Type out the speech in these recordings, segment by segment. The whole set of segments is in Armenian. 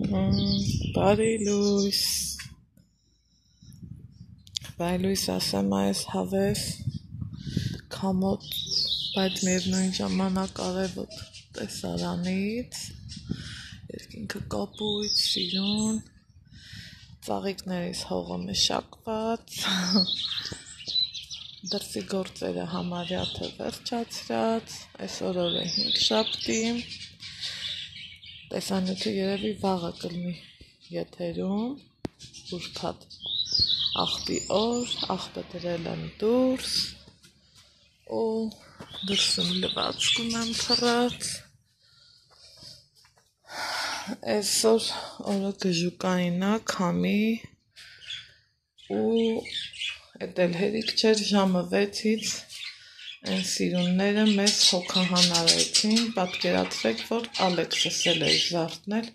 Բարի լույս ասեմ այս հավես քամոտ, բայց միևնույն ժամանակ արևոտ տեսարանից, երկինքը կապույտ, սիրուն, ծաղիկներիս հողը մշակված, դրսի գործերը համարյա թե վերջացրած, այսօր օրը 5 շաբթի, տեսանյութը երևի վաղը կլինի եթերում, ուրբաթ աղբի օր, աղբը դրել եմ դուրս ու դրսում լվացքում եմ փռած, այսօր օրը գժուկայինա, քամի ու էդ էլ հերիք չէր ժամը 6-ից այն սիրունները մեզ հոգահանարեցին, պատկերացրեք, որ Ալեքսս էլ էր զարթնել,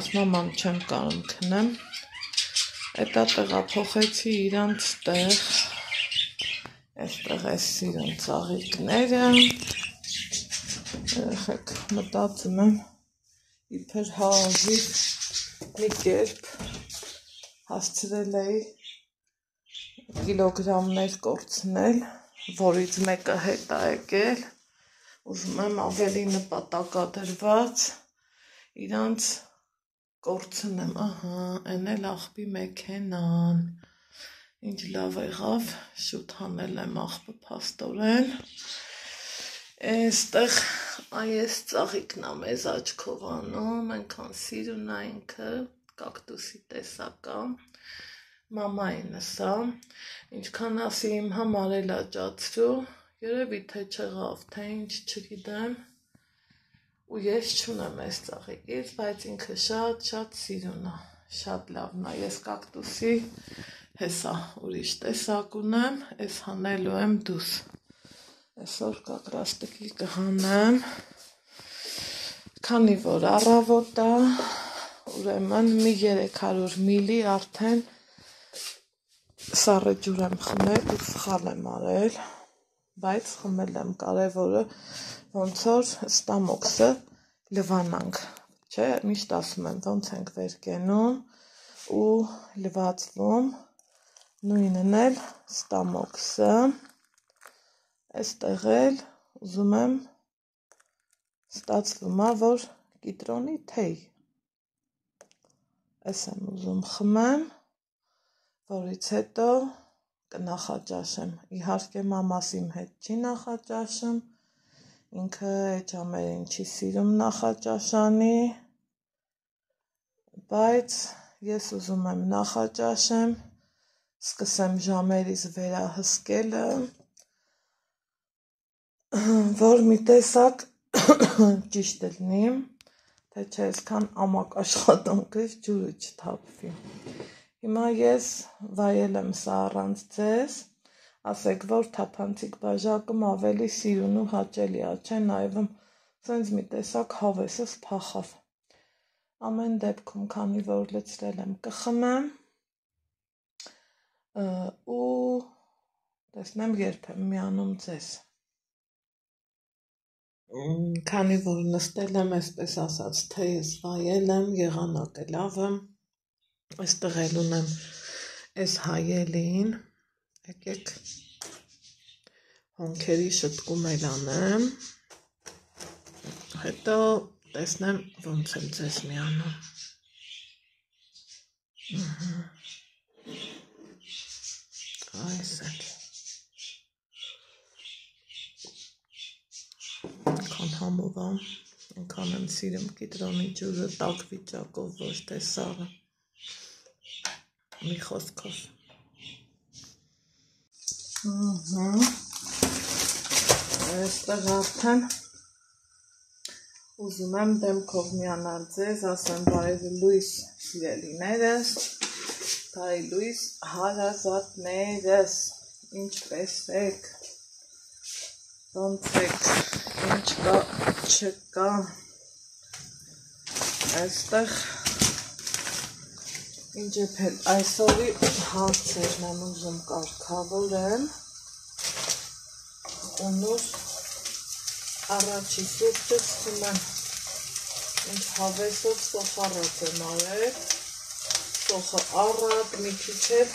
ասում մամ չեմ կարում քնեմ, էտա տեղափոխեցի իրանց տեղ, այստեղ այս սիրուն ծաղիկները, երեխեք մտածում եմ, իբր հազիվ մի կերպ հասցրել էի կիլոգրամներ կորցնել, որից մեկը հետ է եկել, ուզում եմ ավելի նպատակադրված իրանց կորցնեմ, ահա, են էլ աղբի մեքենան, ինչ լավ եղավ, շուտ հանել եմ աղբը փաստորեն, այստեղ այս ծաղիկն է մեզ աչքով անում, այնքան սիրուն է ինքը, կակտուսի տեսակ է, մամային սա, ինչքան ասի իմ համար էլ աճացրու, երևի թե չեղավ, թե ինչ չգիտեմ, ու ես չունեմ այս ծաղիկից, բայց ինքը շատ սիրուն է, շատ լավն է, ես կակտուսի հեսա ուրիշ տեսակ ունեմ, ես հանելու եմ դուս, այսօր կակրաստիկի կհանեմ, քանի որ առավոտ է, ուրեմն մի 300 միլի արդեն սառը ջուր եմ խմել ու սխալ եմ արել, բայց խմել եմ, կարևորը ոնց որ ստամոքսը լվանանք, չէ, միշտ ասում եմ, ոնց ենք վեր կենում ու լվացվում, նույնն էլ ստամոքսը, այստեղ էլ ուզում եմ, ստացվում է, որ կիտրոնի թեյ, այս եմ ուզում խմեմ, որից հետո կնախաճաշեմ, իհարկե մամաս իմ հետ չի նախաճաշում, ինքը այդ ժամերին չի սիրում նախաճաշանի, բայց ես ուզում եմ նախաճաշեմ, սկսեմ ժամերից վերահսկելը, որ մի տեսակ ճիշտ լինի, թե չէ այսքան ամակ աշխատանքից ջուրը չթափվի, հիմա ես վայել եմ սա առանց ձեզ, ասեք, որ թափանցիկ բաժակում ավելի սիրուն ու հաճելի է, չէ, նայվում, սենց մի տեսակ հավեսս փախավ, ամեն դեպքում, քանի որ լցրել եմ կխմեմ, ու տեսնեմ երբ եմ միանում ձեզ, քանի որ նստել եմ, այսպես ասած, թեյս վայել եմ, եղանակը լավը, այստեղ էլ ունեմ այս հայելին, եկեք հոնքերի շտկում էլ անեմ, հետո տեսնեմ ոնց եմ ձեզ միանում, այս էլ, այնքան համով եմ, այնքան եմ սիրում կիտրոնի ջուրը տաք վիճակով, ոչ թե սառը, մի խոսքով, այստեղ արդեն ուզում եմ դեմքով միանալ ձեզ, ասեմ բարև լույս սիրելիներս, բարի լույս հարազատներս, ինչպես եք, ոնց եք, ինչ կա, չկա, այստեղ ինչ եփել, այսօրի հարցերն եմ ուզում կարգավորեմ, ու նոր առաջի սուրճը սկսում եմ Ինչ հավեսով սոխառատ եմ արել, սոխը առատ մի քիչ էլ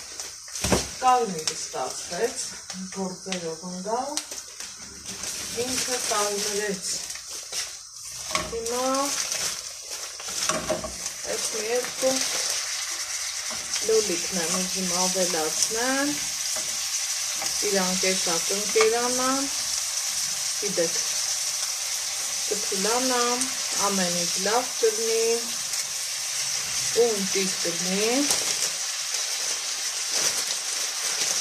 կարմիր ստացվեց, գործերով ընկավ, ինքը տարբերեց։ Հիմա այս մի երկու լոլիկն եմ ուզում ավելացնեմ, իրանք էսա կընկերանան, գիտեք, կթուլանամ, ամեն ինչ լավ կլինի, ու ընտիր կլինի,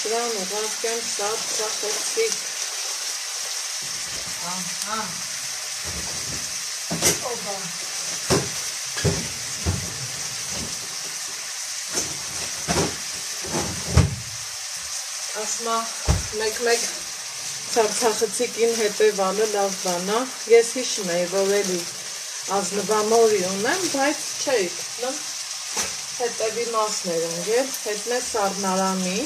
դրան ուղարկեմ սարսափեցիկ, ահա, օբա, ասմա մեկ-մեկ սարսափեցիկին հետևալը լավ բան է, ես հիշում էի, որ էլի ազնվամորի ունեմ, բայց չէի գտնում, հետևի մասներ ընկել, հետն է սառնարանի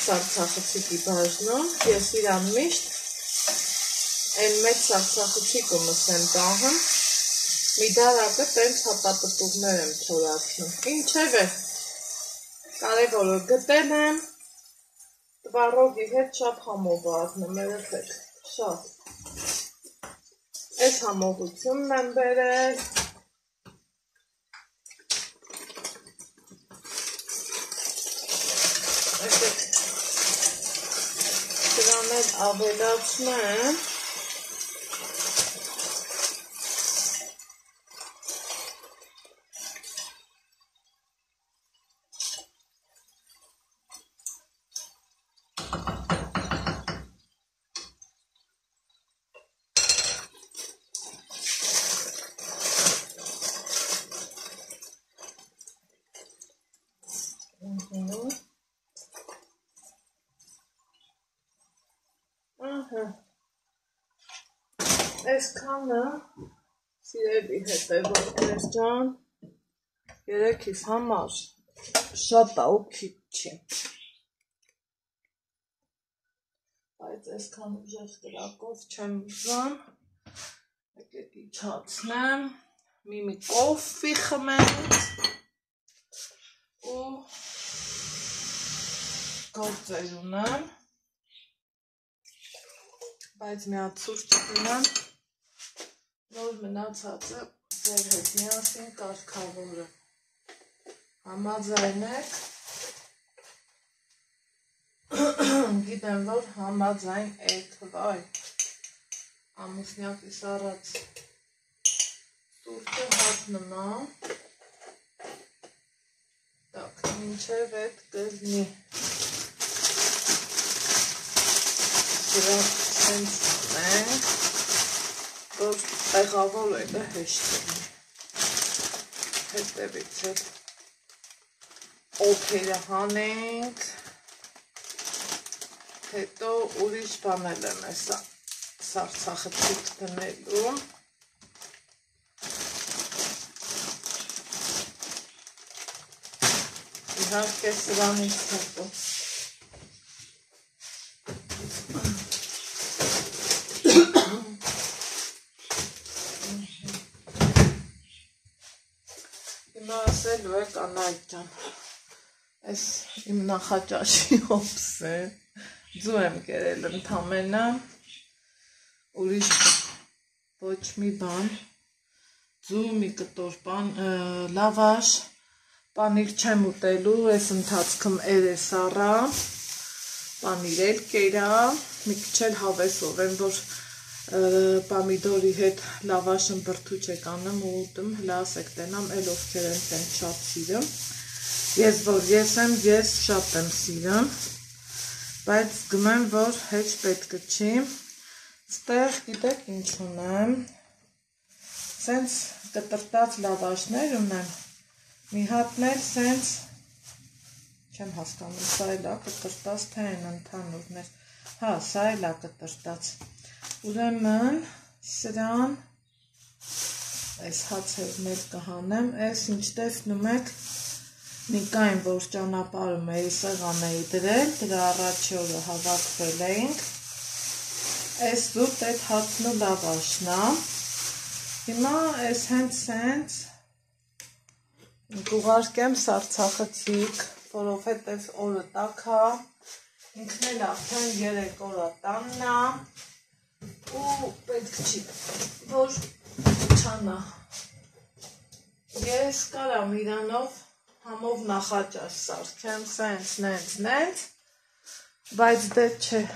սարսափեցիկի բաժնում, ես իրան միշտ այն մեծ սարսափեցիկումս եմ տահում, մի դարակը տենց հատապտուղներ եմ չորացնում, ինչև է, կարևորը գտել եմ, տվարողի հետ շատ համով ատնում երեխեք, շատ, այս համողությունն եմ բերել, դրան էլ ավելացնեմ, այսքանը սիրելի հետևորդներ ջան, երեքիս համար շատ է ու քիչ չի, բայց այսքան ուժեղ կրակով չեմ ուզում, եկեք իջացնեմ, մի կոֆի խմենք ու գործեր ունեմ, բայց մի հատ սուրճ կգնամ, որ մնացածը ձեր հետ միասին կարգավորը, համաձայն եք, գիտեմ, որ համաձայն եք, վայ, ամուսնյակիս առած սուրճը հատնում է, տակ, մինչև էդ կլնի, դրա սենց ենք, որ տեղավորելը հեշտ լինի, հետևից հետ օփերը հանենք, հետո ուրիշ բանել եմ էսա սարսափեցիկ դնելու, իհարկե սրանից հետո ասելու է կանայք ջան, այս իմ նախաճաշի հոպս է, ձու եմ կերել ընդամենը, ուրիշ ոչ մի բան, ձու մի կտոր լավաշ, պանիր չեմ ուտելու, այս ընթացքում էրես առա, պանիր էլ կերա, մի քիչ էլ հավեսով եմ, որ պամիդորի հետ լավաշն բրդուճ եք անում ու ուտում, հլա ասեք տենամ, էլ ովքեր են տենց շատ սիրում, ես որ ես եմ, ես շատ եմ սիրում, բայց զգում որ հեչ պետք չի, ստեղ գիտեք ինչ ունեմ, սենց կտրտած լավաշներ ունեմ, մի հատն էլ սենց, չեմ հասկանում, սա էլ է կտրտած, թե են ընդհանուրներ, հա, սա էլ է կտրտած, ուրեմն սրան այս հացերն էլ կհանեմ, այս ինչ տեսնում եք նիկային, որ ճանապարհում էի սեղան էի դրել, դրա առաջի օրը հավաքվել էինք, այս զուտ այդ հացն ու լավաշն է, Հիմա այս հենց սենց կուղարկեմ սարցախցիկ, որովհետև օրը տաք է, ինքն էլ արդեն 3 օր տանն է ու պետք չի, որ չանա։ Ես կարամ իրանով համով նախաճաշ սարքեմ, սենց, նենց, բայց դե չէ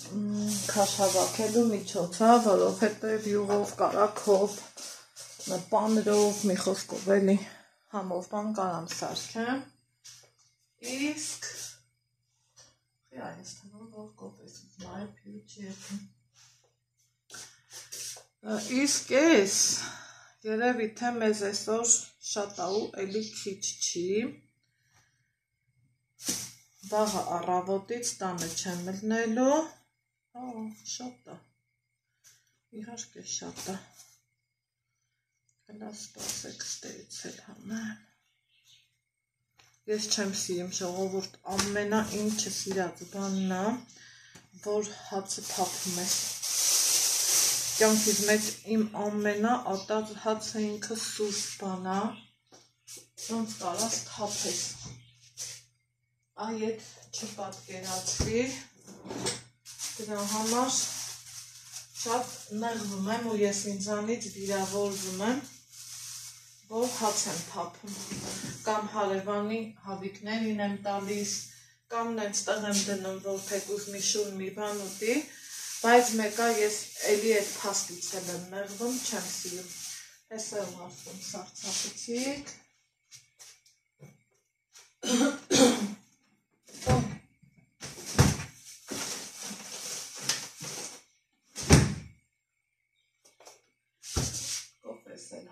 քաշավակելու միջոց, որովհետև յուղով, կարակով, պանրով, մի խոսքով էլի համով բան կարամ սարքեմ, իսկ այս թվում որ կոպես նայ փյուչի իսկ ես երևի թե մեզ այսօր շատ ու էլի քիչ չի, վաղը առավոտից տանը չեմ մտնելու, շատ է, իհարկե շատ է, հլա սպասեք ստերից էլ հանեմ, ես չեմ սիրում ժողովուրդ ամենա ինչը սիրած բանն է, որ հացը թափում ես, կյանքից մեջ իմ ամենա ատած հացը ինքը սուրճ բան է, ոնց կարաս թափես, այդ չպատկերացվի, դրա համար շատ նեղվում եմ ու ես ինձանից վիրավորվում եմ, որ հաց եմ թափում, կամ հարևանի հավիկներին եմ տալիս, կամ նենց տեղ եմ դնում, որ թեկուզ մի շուն մի բան ուտի, բայց մեկա ես էլի այդ փաստից էլ եմ նեղվում, չեմ սիրում, ես եմ ասում սարցախցիկ,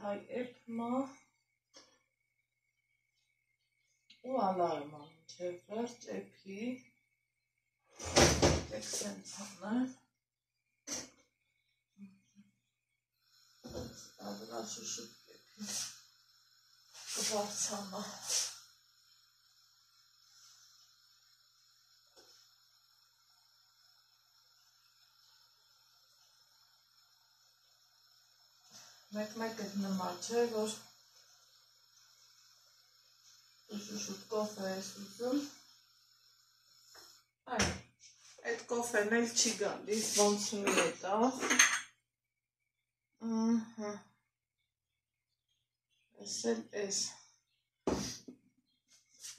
հայ էպմա ու ալարմա մինչև վերջ էպի դեք սենց հանեմ ադրա շուշուտ էպի կվարցանա մեկ-մեկը նմա չէ, որ շուշուտ կոֆե ես ուզում, այդ կոֆեն էլ չի գալիս, ոնց մի հետավ, ես էլ ես,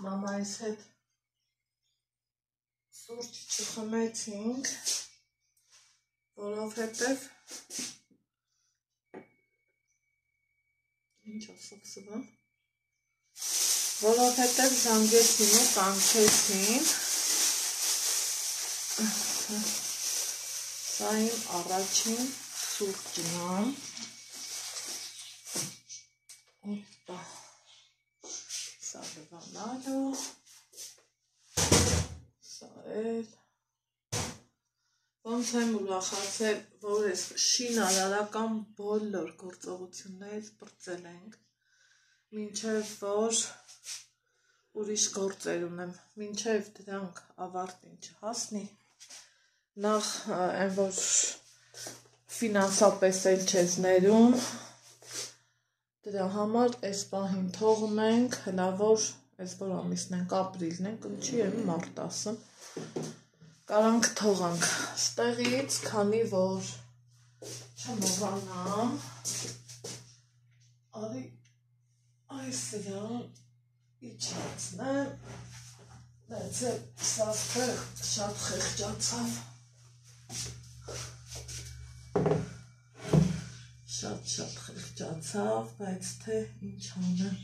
մամայիս հետ սուրճ չխմեցինք, որովհետև ինչ ասացվում, որովհետև զանգեցին ու կանչեցին, սա իմ առաջին սուրճն է, սա լվանալու, սա էլ, ոնց եմ ուրախացել, որ ես շինարարական բոլոր գործողություններից պրծել ենք, մինչև որ ուրիշ գործեր ունեմ, մինչև դրանք ավարտին չհասնի, նախ այն որ ֆինանսապես էլ չես ներում, դրա համար այս պահին թողում ենք, հնա որ այս որ ամիսն ենք, ապրիլն ենք, ինչի եմ մարտ ասում, կարանք թողանք ստեղից, քանի որ չմոռանամ, արի այս սրան իջացնեմ, բայց սասպը շատ խեղճացավ, շատ խեղճացավ, բայց թե ինչ անեմ,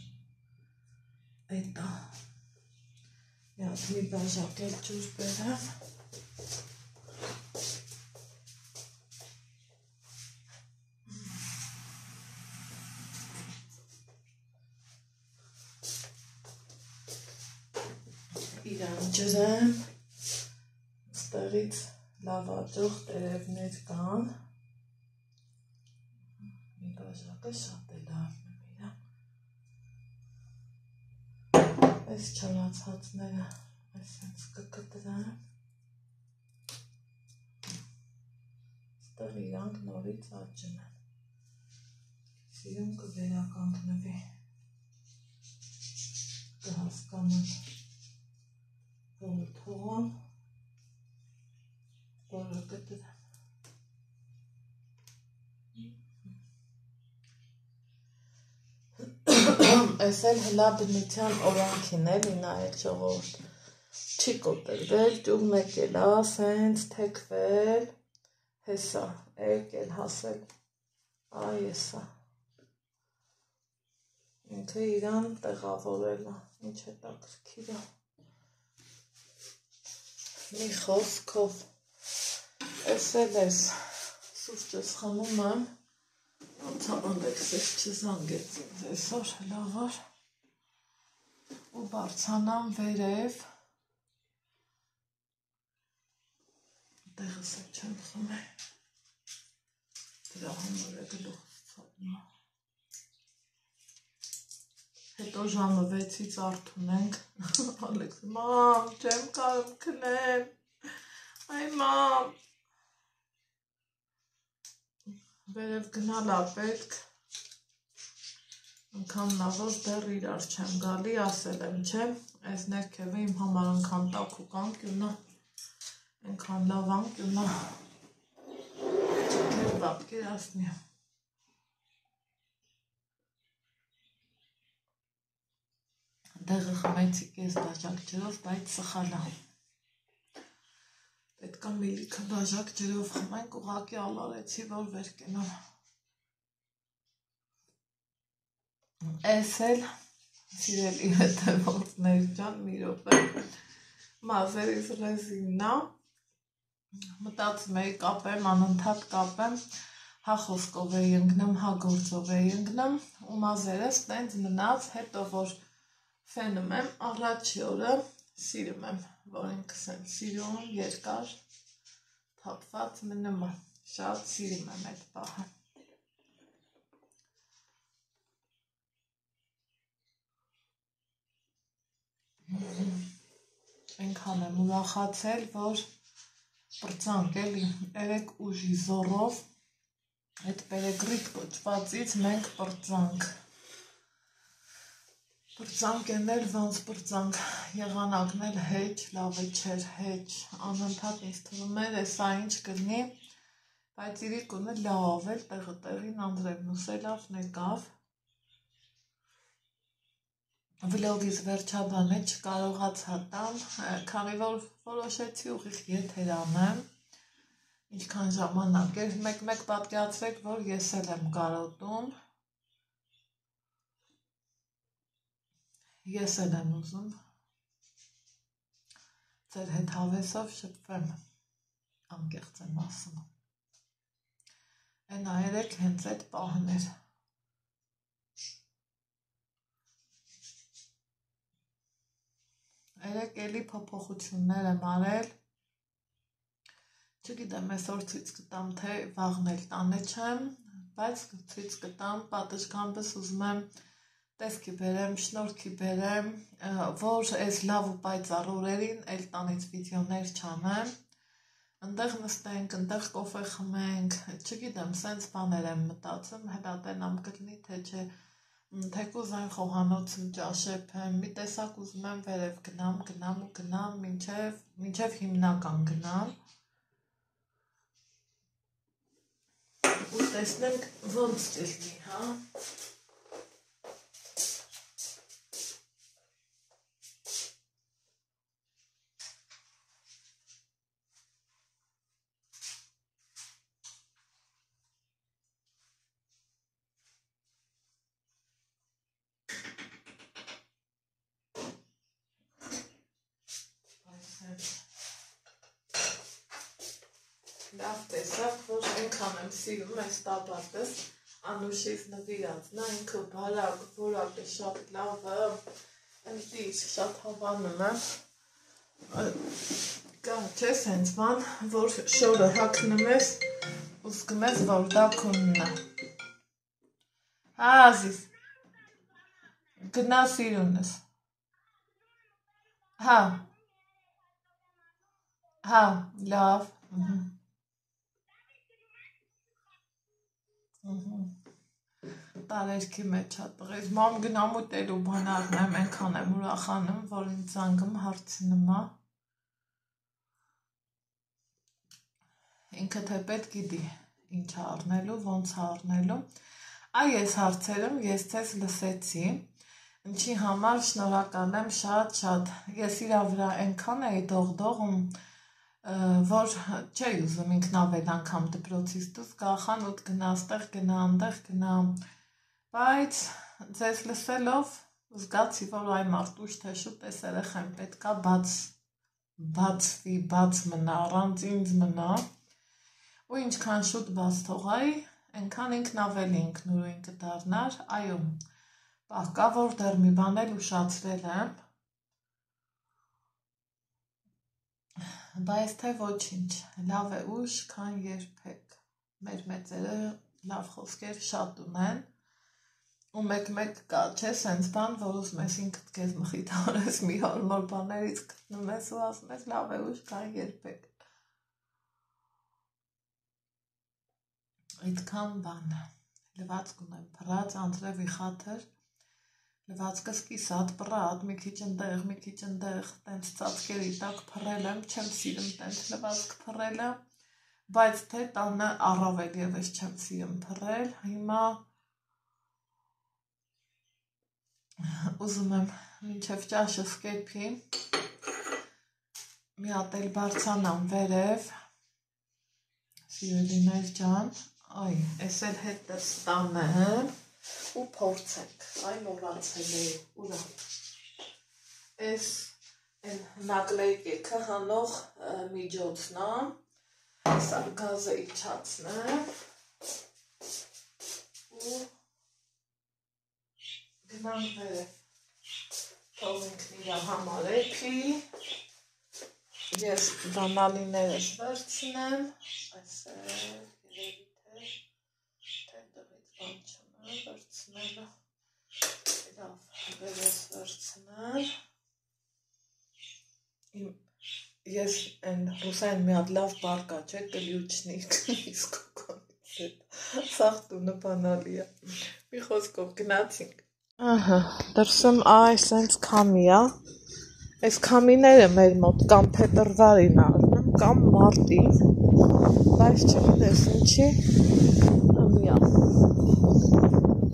էտա, մի բաժակ էլ ջուր բերեմ, իրան ջրեմ, ստեղից լավաճող տերևներ կան, մի բաժակը շատ է լավն եմ իրան, այս չանացածները այսենց կկտրեմ, այդտեղ իրանք նորից աճում են։ Սիրուն կվերականգնվի, կհասկանան, որ թողան, որը կտրեմ։ Այս էլ հլա բնության օրենքին էլի նայել ժողովուրդ։ Չի կոտրվել, ճուղն եկել է, սենց թեքվել, հեսա, եկել հասել, այսա։ Ինքը իրան տեղավորել է, ինչ հետաքրքիր է։ Մի խոսքով, ես էլ ես սուրճս խմում եմ, Ալեքսես չզանգեց ինձ այսօր, լավ էր, ու բարձանամ վերև, տեղս էլ չեմ խմել, դրա համար է գլուխս ցավում է։ Հետո ժամը 6-ից արթուն ենք, Ալեքս, մամ, չեմ կարում քնեմ, այ մամ, վերև գնալ է պետք, ընքան նավոս դեռ իրար չեմ գալի, ասել եմ, չէ, այս ներքևը իմ համար ընքան տաքուկ անկյուն է, ընքան լավ անկյուն է, չքեր պատկերացնի։ Դեղը խմեցի կես բաժակ ջրով, բայց սխալ է։ Պետք է մի լիքը բաժակ ջրով խմենք, ուղղակի ալարեցի, որ վեր կենամ։ Էս էլ սիրելի հետևողներ ջան, մի րոպե, մազերիս ռեզինն է, մտածում էի կապեմ, անընդհատ կապեմ, հա խոսքով էի ընկնում, հա գործով էի ընկնում, ու մազերս տենց մնաց, հետո որ ֆենում եմ, առաջի օրը սիրում եմ, որ ինքս եմ սիրում, երկար, թափված մնում է, շատ սիրում եմ այդ պահը։ Այնքան եմ ուրախացել, որ պրծանք էլի, 3 ուժի զորով, այդ պերեգրիտ կոչվածից մենք պրծանք։ Պրծանք էնել ոնց պրծանք, եղանակն էլ հեչ, լավը չէր, հեչ, անընդհատ ինձ թվում էր, էսա ինչ կլինի, բայց իրիկունը լավ էլ տեղը տեղին Անդրևնուս էլ եկավ, վլոգից վերջաբանը չկարողացա տամ, քանի որ որոշեցի ուղիղ եթեր անեմ, ինչքան ժամանակ էր, մեկ պատկերացրեք, որ ես էլ եմ կարոտում, ես էլ եմ ուզում ձեր հետ հավեսով շփվեմ, անկեղծ եմ ասում, այն այրեք հենց այդ պահն էր, երեք էլի փոփոխություններ եմ արել, չգիտեմ այսօր ցույց կտամ, թե վաղն էլ տանը չեմ, բայց ցույց կտամ, պատշգամբս ուզում եմ տեսքի բերեմ, շնորհքի բերեմ, որ այս լավ ու պայծառ օրերին էլ տանից վիդեոներ չանեմ, ընդեղ նստենք, ընդեղ կոֆե խմենք, չգիտեմ, սենց բաներ եմ մտածում, հետատենամ կլինի, թե չէ, թեկուզ այն խոհանոցում ճաշեփեմ, մի տեսակ ուզում եմ վերև գնամ, մինչև հիմնական գնամ, ու տեսնենք ոնց կլինի, հա։ Լավ տեսակ, որ այնքան եմ սիրում այս տաբատս, Անուշից նվիրածն է, ինքը բարակ, որակը շատ լավը, ընտիր, շատ հավանում եմ, կա չէ սենց բան, որ շորը հագնում ես, ու զգում ես, որ դա քոնն է, հա ազիզ, գնա սիրունս, հա, լավ, Տարերքի մեջ հատղես, մամ գնամ ուտելու բանարն եմ, ենքան եմ ուրախանում, որ ինձ զանգում հարցնում է։ Ինքը թե պետք գիտի ինչ առնելու, ոնց առնելու։ Այ ես հարցերում ես ձեզ լսեցի, ինչի համար շնորհակալ եմ շատ։ Ես իրա վրա ենքան էի դողդողում, որ չէի ուզում ինքնավել անգամ դպրոցից դուրս գա, խանութ գնա, ստեղ գնա, այնտեղ գնա, բայց ձեզ լսելով զգացի, որ այ մարդ ուշ թե շուտ էս երեխան պետքա բացվի, բաց մնա, առանց ինձ մնա, ու ինչքան շուտ բաց թողայի, այնքան ինքն ավելի ինքնուրույն կդառնար, այո, կա որ դեռ մի բան էլ ուշացրել եմ, բայց թե ոչինչ, լավ է ուշ, քան երբեք, մեր մեծերը լավ խոսքեր շատ ունեն, ու մեկ կա, չէ, սենց բան, որ ուզում ես ինքդ քեզ մխիթարես մի հարմար բաներից գտնում ես ու ասում ես լավ է ուշ, քան երբեք։ Այդքան բան, լվացք ունեմ փռած, անձրևի խաթր, լվացքս կիսատ, պռատ, մի քիչ ընդեղ, տենց ծածկերի տակ փռել եմ, չեմ սիրում տենց լվացք փռելը, բայց թե տանը առավել ևս չեմ սիրում փռել, հիմա ուզում եմ մինչև ճաշս կեփի, մի հատ էլ բարձանամ վերև, սիրելիներ ջան, այ, ես էլ հետս տանեմ ու փորձենք, այ մոռացել էի, ուրա, ես նագլեյկեքը հանող միջոցն է, սա գազը իջացնեմ ու գնանք վերև, թող ինքն իրա համար էփի, ես բանալիներս վերցնեմ, այսեղ երևի թե դղից բան չունեմ վերցնելը, իրավ վերես վերցնել, ես են ռուսային մի հատ լավ բարկա չէ, կլյուչնիկ, իսկ կոկոնից հետ, սաղ տունը բանալի է, մի խոսքով գնացինք, դրսում այ սենց քամի է, այս քամիները մեր մոտ կամ փետրվարին առնում, կամ մարտի, բայց չգիտես ինչի, հմիա,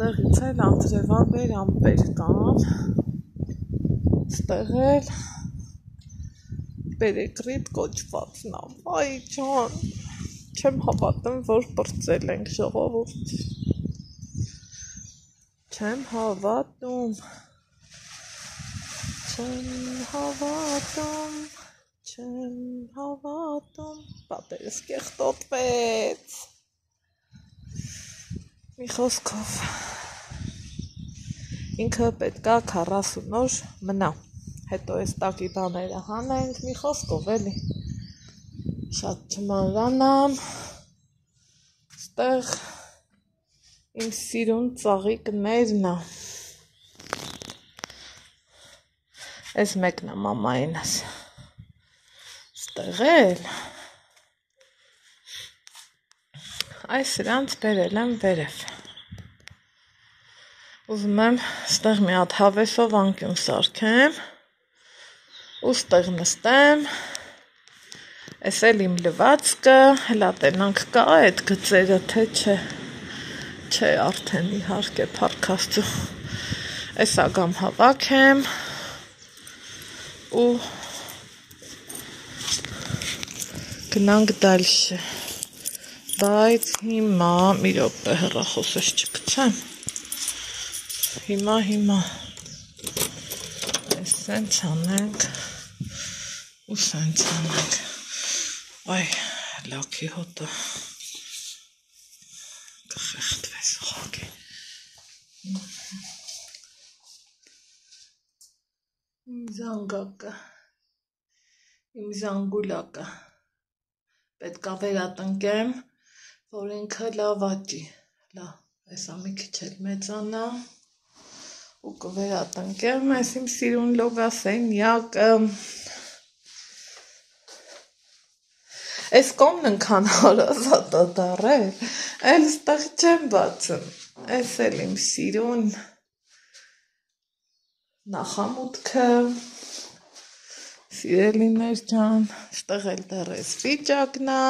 դեղից էլ անձրևաբեր ամպեր կան, ստեղ էլ բերեկրիտ կոչվածն է, այ ջան, չեմ հավատում, որ պրծել ենք ժողովուրդ, չեմ հավատում, պատերս կեղտոտվեց, մի խոսքով, ինքը պետքա 40 օր մնա, հետո ես տակի բաները հանենք, մի խոսքով էլի, շատ չմանրանամ, ստեղ իմ սիրուն ծաղիկներն է, ես մեկն է մամայինս, ստեղ էլ, այս սրանց բերել եմ վերև, ուզում եմ ստեղ մի հատ հավեսով անկյուն սարքեմ, ու ստեղ նստեմ, ես էլ իմ լվացքը, հլա տենանք կա այդ գծերը, թե չէ արդեն իհարկե պարքաստու, ես ագամ հավաքեմ, ու գնանք դալշը, բայց հիմա մի րոպե հեռախոսս չգցեմ, հիմա, ես սենց անենք, ու սենց անենք, այ լաքի հոտը, կխեղտվես ուղղակի, իմ զանգուլակը, պետքա վերատնկեմ, որ ինքը լավ աճի, հեսա մի քիչ էլ մեծանա, ու կվերատնկեմ, այս իմ սիրուն լոգասենյակը, Այս կոմն ընքան հարազատ դարը, այլ ստեղ չեմ բացում, այս էլ իմ սիրուն նախամուտքը, սիրելիներ ջան, ստեղ էլ դեռ այս վիճակն է,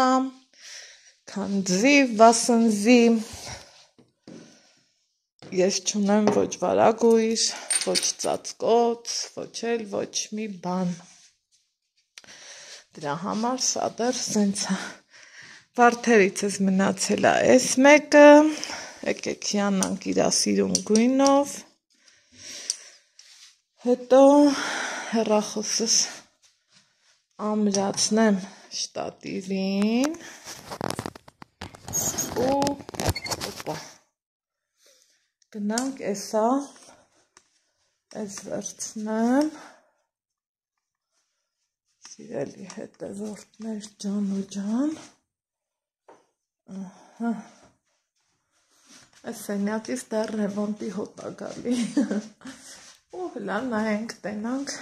քանձի, վասնզի, ես չունեմ ոչ վարագույր, ոչ ծածկոց, ոչ էլ ոչ մի բան, դրա համար սա դեռ սենց է, վարդերիցս մնացել է այս մեկը, եկեք հիանանք իրա սիրուն գույնով, հետո հեռախոսս ամրացնեմ շտատիվին ու օպա գնանք էսա այս վերցնեմ սիրելի հետևորդներ ջան ու ջան այս սենյակից դեռ ռևոնտի հոտ է գալի ու հլա նայենք տենանք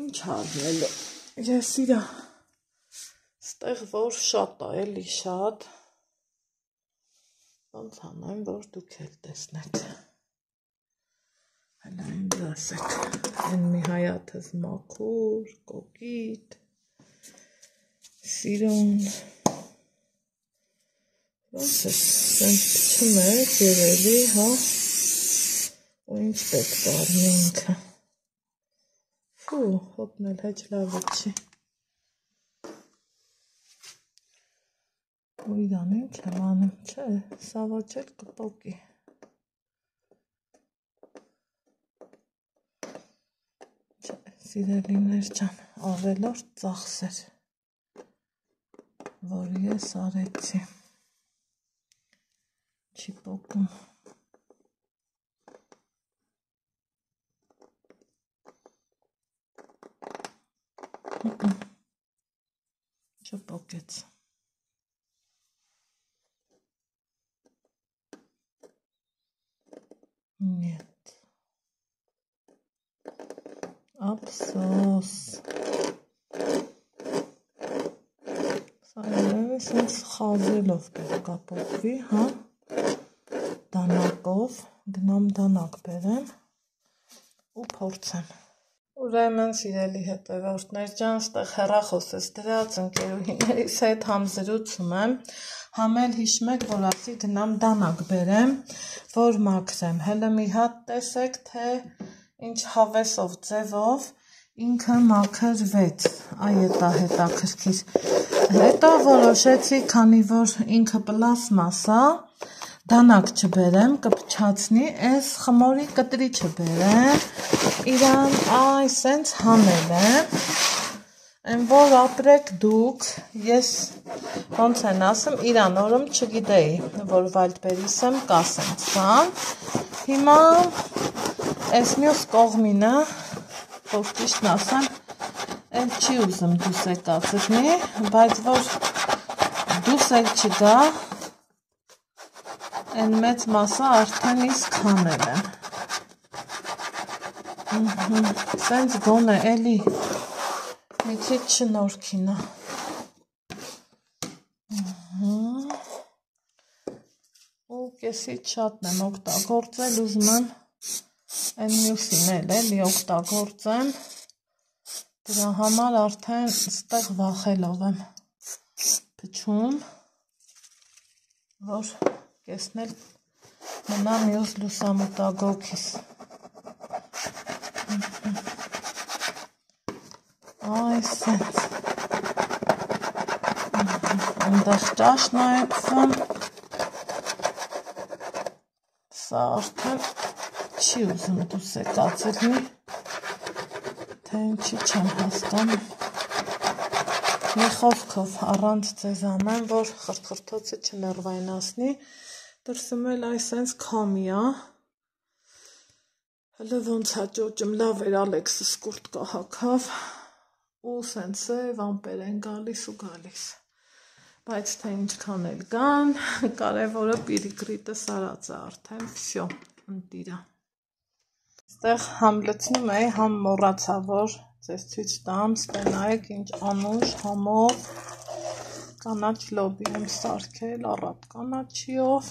ինչ արնելու ես իրա ստեղ որ շատ է էլի շատ ոնց անեմ որ դուք էլ տեսնեք հլա ինձ ասեք են մի հայաթս մաքուր կոկիտ սիրուն ոնց է սենց չմեք երևի հա ու ինչ պետք արնի ինքը Ֆու, հոտն էլ հեչ լավը չի ու իրան ինչ եմ անում, չէ, սա ոչ էլ կպոկի չէ, սիրելիներ ջան, ավելորդ ծախսեր որ ես արեցի չի պոկում չպոկեց Нет. Ափսոս Սա երևի սենց խազելով պետք է պոկվի, հա դանակով գնամ դանակ բերեմ ու փորձեմ Ուրեմն սիրելի հետևորդներ ջան, ստեղ հեռախոսս դրած ընկերուհիներիս հետ համ զրուցում եմ, համ էլ հիշում եք, որ ասի գնամ դանակ բերեմ, որ մաքրեմ, հələ մի հատ տեսեք, թե ինչ հավեսով ձևով ինքը մաքրվեց, այ էտա հետաքրքիր, հետո որոշեցի, քանի որ ինքը պլաստմասա, դանակ չբերեմ, կփչացնի, այս խմորի կտրիչը բերեմ, իրան այ սենց հանել եմ, են որ ապրեք դուք, ես ոնց են ասում, իրան օրում չգիտեի, որ Վայլդբերիս եմ կասենց, հիմա այս մյուս կողմինը, որ ճիշտն ասեմ, էլ չի ուզում դուսեկա ծգնի, բայց որ դուսել չգա, Են մեծ մասը արդեն իսկ հանել եմ, սենց գոն է էլի, մի քիչ շնորքին է, ու կեսից շատն եմ օգտագործել, ուզում եմ են մյուսին էլ էլի օգտագործեմ, դրա համար արդեն ստեղ վախելով եմ փչում, որ կեսն էլ մնա մյուս լուսամուտագոգիս, այ սենց, ընդեղ ճաշն է էպվում, սա արդեն չի ուզում դուսեկացրնի, թե ինչի չեմ հասկանում, մի խոսքով առանց ձեզ անեմ, որ խրթխրթոցը չներվայնացնի, դրսում էլ այ սենց քամի է, հələ ոնց հաճոճում լավ էր Ալեքսս կուրտկա հագավ ու սենց սև ամպեր են գալիս ու գալիս, բայց թե ինչքան էլ կան, կարևորը պիրիկրիտը սարած է արդեն, վսյո, ընտիրա, ստեղ համ լցնում էի, համ մոռացա, որ ձեզ ցույց տամ, ստե նայեք ինչ անուշ համով կանաչ լոբի եմ սարքել առատ կանաչիով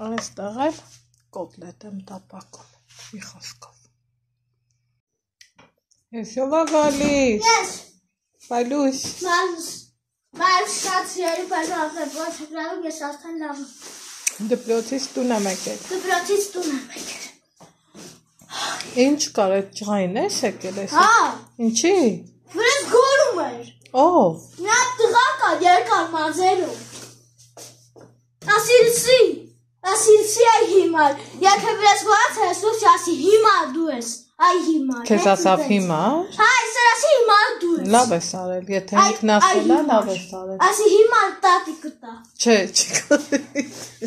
այստեղ էլ կոտլետ եմ տապակում մի խոսքով ես ով է գալիս Պայլուս Բայց շատ սիրելի պայլուղ ոչ հրավում ես արդեն լավ դպրոցից տուն եմ եկել դպրոցից տուն եմ եկել Ինչ կար այդ ջղային ես եկել ես Հա Ինչի Վրես գորում էր Ով Նա տղա կա երկար մազերով Ասիրսի այ հիմար Եթե վրես գորած ես լուս ասի հիմար դու ես Այ հիմար Քեզ ասավ հիմար Հա այսեր ասի հիմար դու ես Լավ ես արել եթե ինքն ասել է լավ ես արել Ասի հիմար տատի կտա Չէ չկա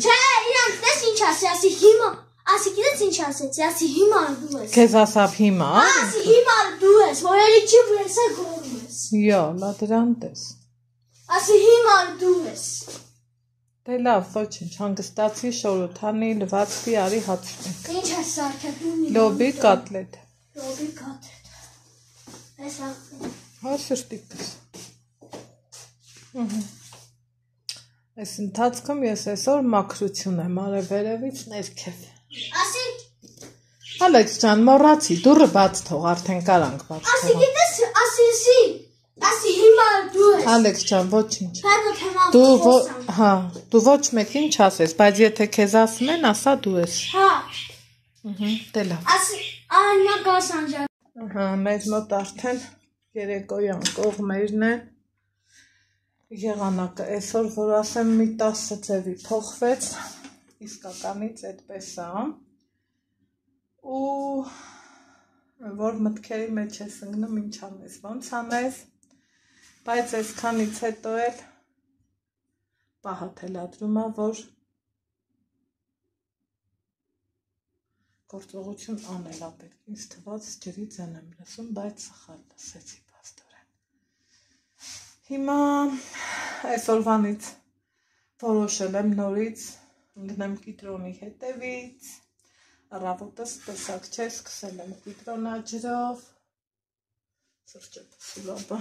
Չէ իրանք տես ինչ ասի հիմար Ասի գիտես ինչ ասեցի ասի հիմար դու ես Քեզ ասավ հիմար Ասի հիմար դու ես որ էլի վրես է գորում ես Յո լա դրան տես Ասի հիմար դու ես Դե լավ ոչինչ հանգստացի շորութանի լվացքի արի հացնենք Ինչ ես սարքել Լոբի կոտլետ Լոբի կոտլետ Այս Հա սրտիկս Այս ընթացքում ես այսօր մաքրություն եմ արել վերևից ներքև Ասի Ալեքս ջան մոռացի դուռը բաց թող արդեն կարանք բաց Ասի գիտես ասի հիմար դու ես Ալեքս ջան ոչինչ Հետո թեմամ Հա դու ոչ մեկին չասես բայց եթե քեզ ասում են ասա դու ես Հա Դե լավ Ասի Աննա Գասանջան Հա մեր մոտ արդեն երեկոյան կողմերն են Եղանակը այսօր որ ասեմ մի 10 ձևի փոխվեց իսկականից այդպես է ու որ մտքերի մեջ ես ընկնում ինչ անես ոնց անես բայց այսքանից հետո էլ պահը թելադրում է որ գործողություն անել է պետք ինձ թվաց ջրի ձեն եմ լսում բայց սխալ լսեցի փաստորեն հիմա այսօրվանից որոշել եմ նորից ընկնեմ կիտրոնի հետևից առավոտս տեսակ չէ սկսել եմ կիտրոնաջրով սրճը սուրաբը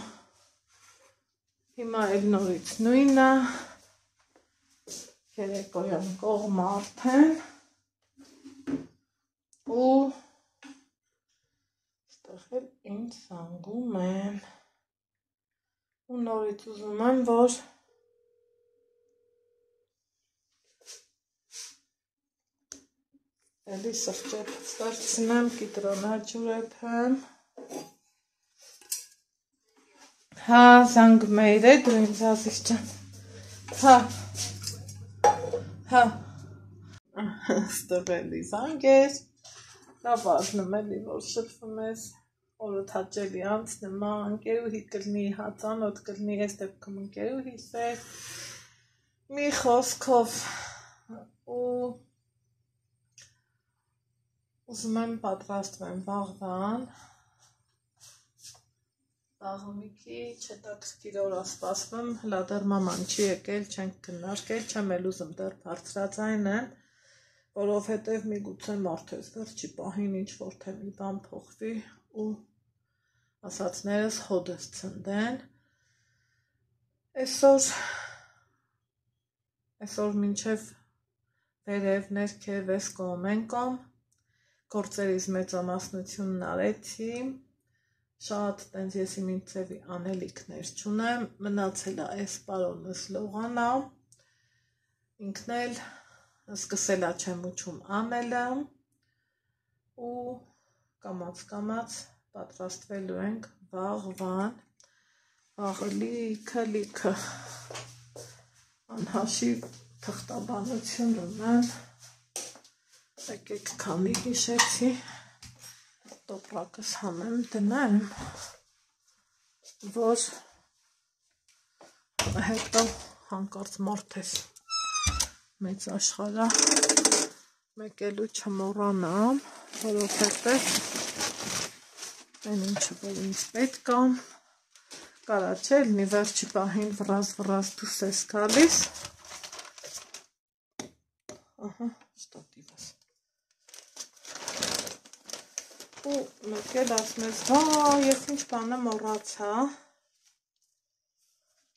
հիմա էլ նորից նույնը երեկոյան կողմը արդեն ու ստեղ էլ ինձ զանգում են ու նորից ուզում եմ որ Էլի սրճեպս վերցնեմ, կիտրոնաջուրեպեմ Հա, զանգում էիր է, դու ինձ ազիզ ջան Հա Ստեղ էլի զանգ էր Լավ աղնում էլի, որ շրվում ես Օրդ հաճելի անցնեմ, ընկերուհի կլնի, հացանոտ կլնի, ես դեպքում ընկերուհիս է Մի խոսքով ու Ուզում եմ պատրաստվեմ վաղվան Վաղը մի քիչ հետաքրքիր օր ասպասվում հլա դեռ մաման չի եկել, չենք քննարկել, չեմ էլ ուզում դեռ բարձրաձայնեմ, որովհետև միգուցե մարդես վերջի պահին ինչ-որ թե մի բան փոխվի ու ասածներս հոդս ցնդեն Այսօր մինչև վերև ներքև ես կողմ են կողմ Գործերից մեծամասնությունն արեցի, շատ տենց ես իմ ինձ ձևի անելիքներ չունեմ, մնացել է այս պարոնս լողանա, ինքն էլ սկսել է չեմ ուչում անելը ու կամաց պատրաստվելու ենք վաղվան, վաղը լիքը անհաշիվ թղթաբանություն ունեմ Եկեք քանի հիշեցի, տոպրակս հանեմ դնեմ, որ հետո հանկարծ մարդես մեծ աշխարհը մեկելու չմոռանամ, որովհետև այն ինչը որ ինձ պետք է, կարա չէ լինի վերջի պահին վրազ դուրս ես գալիս, ահա, շտատիվս ու մեկ էլ ասում ես, հա, ես ինչ բանը մոռացա։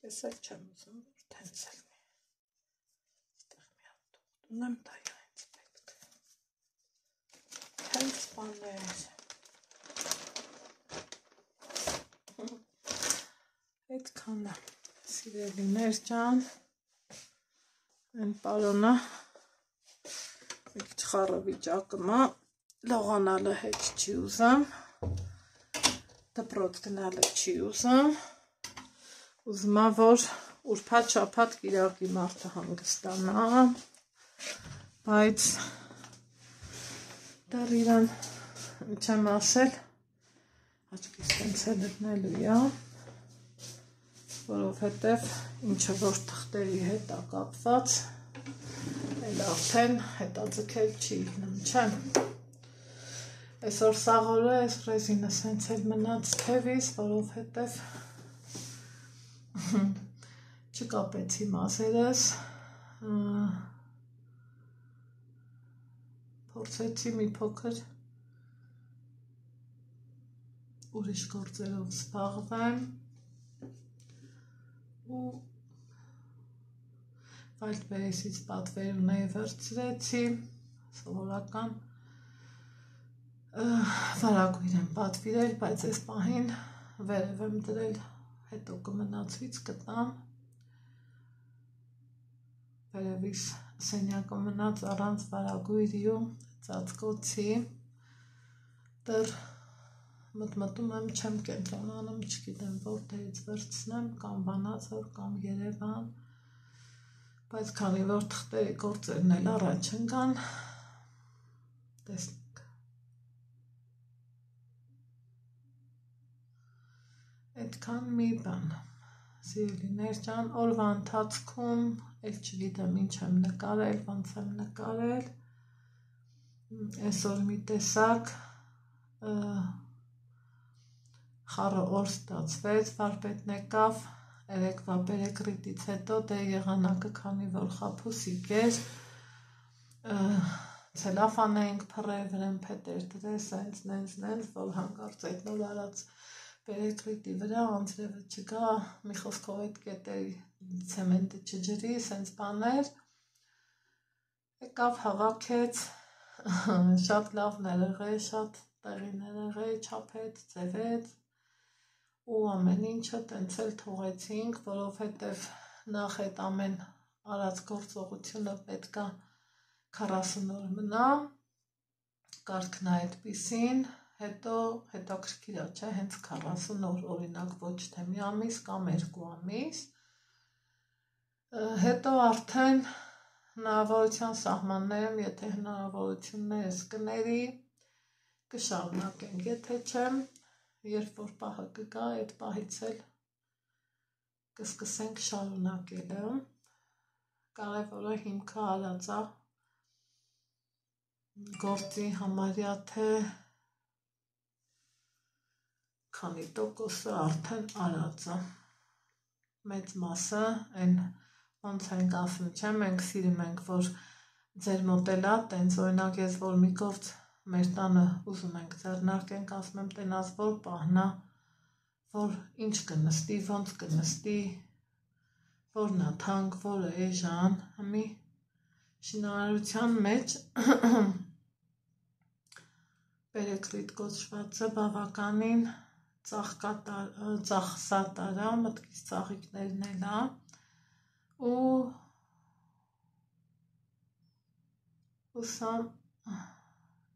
Ես էլ չեմ ուզում, որ տենց էլ մի։ Այստեղ մի հատ ունեմ, դա ինձ պետք։ Տենց բաներ։ Այդքան է, սիրելիներ ջան, այն պարոնը մի քիչ խառը վիճակում է, լողանալը հետ չի ուզում, դպրոց գնալը չի ուզում, ուզում է, որ ուրբաթ-շաբաթ կիրակի մարդը հանգստանա, բայց դեռ իրան չեմ ասել, աչքիս տենց է լտնելու է, որովհետև ինչը որ թղթերի հետ է կապված, էլ արդեն հետաձգել չի իգնում, չեմ։ Այսօր սաղորը այս ռեզինը սենց էլ մնաց թևիս, որովհետև չկապեցի մազերս, փորձեցի մի փոքր ուրիշ գործերով զբաղվեմ ու վայրդբերեսից պատվեր ունեի վերցրեցի, սովորական վարագույր եմ պատվիրել, բայց այս պահին վերև եմ դրել, հետո կմնացվից կտամ, վերևիս սենյակը մնաց առանց վարագույրի ու ծածկոցի, դեռ մտմտում եմ չեմ կենտրոնանում, չգիտեմ որտեղից վերցնեմ, կամ Վանաձոր, կամ Երևան, բայց քանի որ թղթերի գործերն էլ առաջ ընկան, տեսնենք։ Այդքան մի բան, սիրելիներ ջան, օրվա ընթացքում էլ չգիտեմ ինչ եմ նկարել, ոնց եմ նկարել, այսօր մի տեսակ խառը օր ստացվեց, վարպետն եկավ, երեկվա բերեկրիտից հետո դե եղանակը քանի որ խաբուսիկ էր, ցելոֆան էինք փռել, վրան փետեր դրել, սենց, որ հանկարծ այդ նոր արած բերեկրիտի վրա անձրևը չգա, մի խոսքով այդ կետերի ցեմենտը չջրի, սենց բաներ, եկավ հավաքեց, շատ լավ ներեղեց, շատ տեղի ներեղեց, չափեց, ձևեց, ու ամեն ինչը տենց էլ թողեցինք, որովհետև նախ այդ ամեն արած գործողությունը պետքա 40 օր մնա, կարգն է այդպիսին, հետո հետաքրքիր է, չէ, հենց 40 օր, օրինակ ոչ թե մի ամիս կամ 2 ամիս, հետո արդեն հնարավորության սահմաններում, եթե հնարավորություններս կների, կշարունակենք, եթե չեմ, երբ որ պահը կգա, այդ պահից էլ կսկսենք շարունակելը, կարևորը հիմքը արած է, գործի համարյա թե քանի տոկոսը արդեն արած է, մեծ մասը, այն ոնց ենք ասում, չէ, մենք սիրում ենք, որ ձեր մոտ էլ է, տենց օրինակ ես, որ մի գործ մեր տանը ուզում ենք ձեռնարկենք, ասում եմ տենաս որ պահնա, որ ինչ կնստի, ոնց կնստի, որն է թանկ, որը էժան, մի շինարարության մեջ բերեկրիտ կոչվածը բավականին ծախսատար է, մտքից ծաղիկներն էլ է, ու սա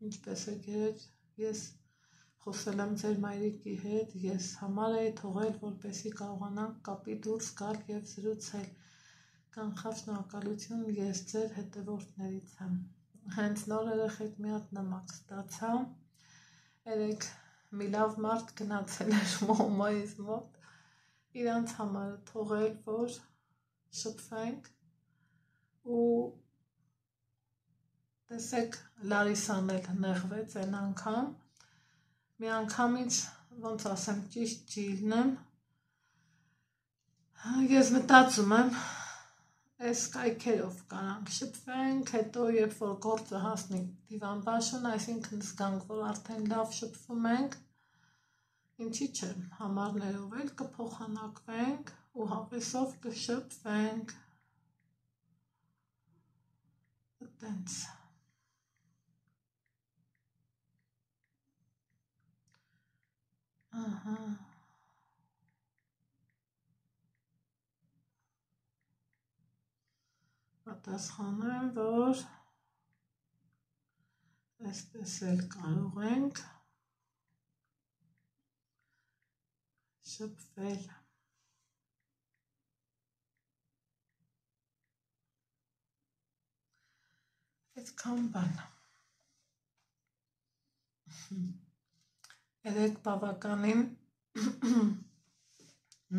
ինչպես է գերեկ, ես խոսել եմ ձեր մայրիկի հետ, ես համար էի թողել, որպեսի կարողանանք կապի դուրս գալ և զրուցել, կանխավ շնորհակալություն, ես ձեր հետևորդներից եմ, հենց նոր երեխեք մի հատ նամակ ստացա, երեկ մի լավ մարդ գնացել էր մամայիս մոտ, իրանց համարը թողել, որ շփվենք, ու տեսեք Լարիսան էլ նեղվեց այն անգամ, մի անգամից, ոնց ասեմ, ճիշտ չի լինեմ, ես մտածում եմ, Այս կայքերով կարանք շփվենք, հետո երբ որ գործը հասնի դիվան բաշուն, այսինքն զգանք, որ արդեն լավ շփվում ենք, ինչի՞ չէ, համարներով էլ կփոխանակվենք ու հավեսով կշփվենք։ Այտենց։ Ահա։ Պատասխանեմ, որ այսպես էլ կարող ենք շփվել։ Այդքան բան։ Երեք բավականին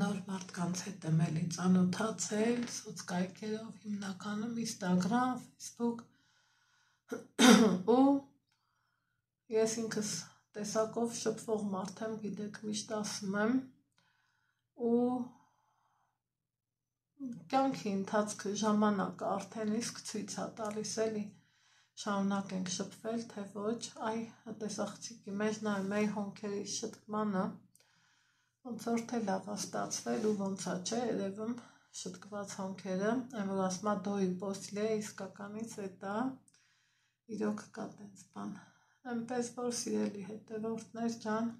նոր մարդկանց հետ եմ էլի ծանոթացել, սոցկայքերով, հիմնականում Instagram, Facebook, ու ես ինքս տեսակով շփվող մարդ եմ, գիտեք, միշտ ասում եմ, ու կյանքի ընթացքը ժամանակը արդեն իսկ ցույց է տալիս էլի, շարունակենք շփվել, թե ոչ, այ տեսախցիկի մեջ նայ մեր հոնքերի շտկմանը, ոնց որ թե լավ է ստացվել ու ոնց է, չէ, երևում շտկված հոնքերը, այն որ ասում է դոյի պոսլե, իսկականից էտա, իրոք կա տենց բան, այնպես որ սիրելի հետևորդներ ջան,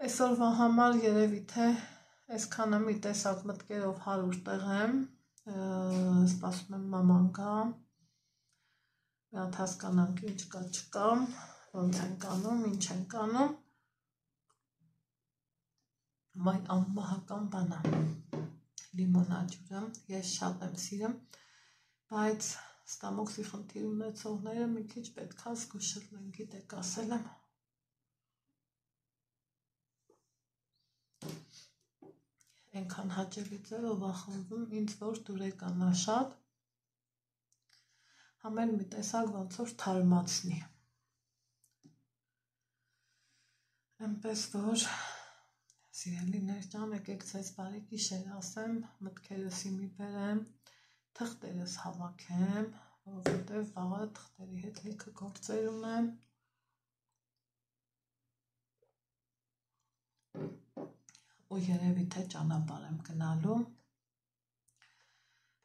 այսօրվա համար երևի թե այսքանը մի տեսակ մտքերով 100 տեղ եմ, սպասում եմ մաման գա, միատ հասկանանք ինչ կա չկա, ոնց ենք անում, ինչ ենք անում, այն անմահական բան է, լիմոնաջուրը, ես շատ եմ սիրում, բայց ստամոքսի խնդիր ունեցողները մի քիչ պետք է զգուշացնեն, գիտեք, ասել եմ։ Այնքան հաճելի ձևով ախորվում, ինձ որ դուրեկան է շատ, համել մի տեսակ ոնց որ թարմացնի։ Այնպես որ սիրելիներ ջան, եկեք ձեզ բարի գիշեր ասեմ, մտքերս իմի բերեմ, թղթերս հավաքեմ, որովհետև վաղը թղթերի հետ լիքը գործեր ունեմ, ու երևի թե ճանապարհ եմ գնալու,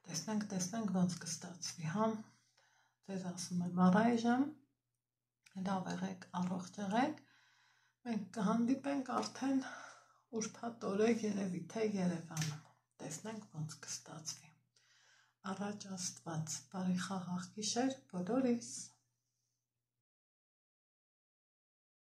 տեսնենք ոնց կստացվի, հա, ձեզ ասում եմ առայժմ, լավ եղեք, առողջ եղեք, մենք կհանդիպենք արդեն ուրբաթ օրը երևի թե Երևանում, տեսնենք ոնց կստացվի, առաջ Աստված, բարի խաղաղ գիշեր բոլորիս։